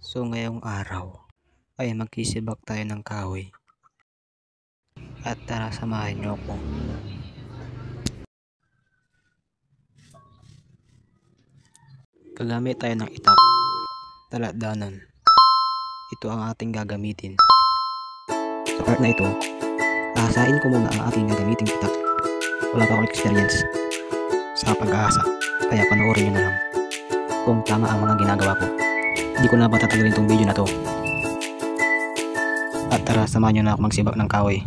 So ngayong araw ay magsisibak tayo ng kahoy. At tara, samahan niyo ako. Gagamit tayo ng itak, taladanan. Ito ang ating gagamitin. Sa part na ito, ahasain ko muna ang ating gagamiting itak. Wala pa akong experience sa pag-ahasa, kaya panoorin nyo na lang kung tama ang mga ginagawa ko. Hindi ko na patatagalin itong video na to. At tara, samahan nyo na ako magsibak ng kahoy.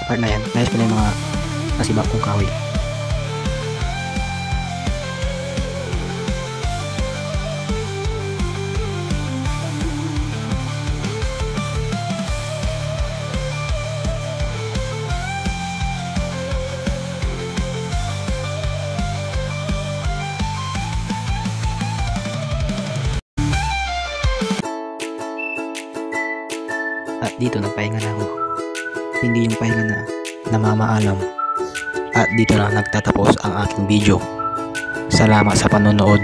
Part na yan, nais ko na yung mga nasibak kong kahoy. At dito nagpahinga na ako. Hindi yung pahinga na namamaalam. At dito na nagtatapos ang aking video. Salamat sa panonood.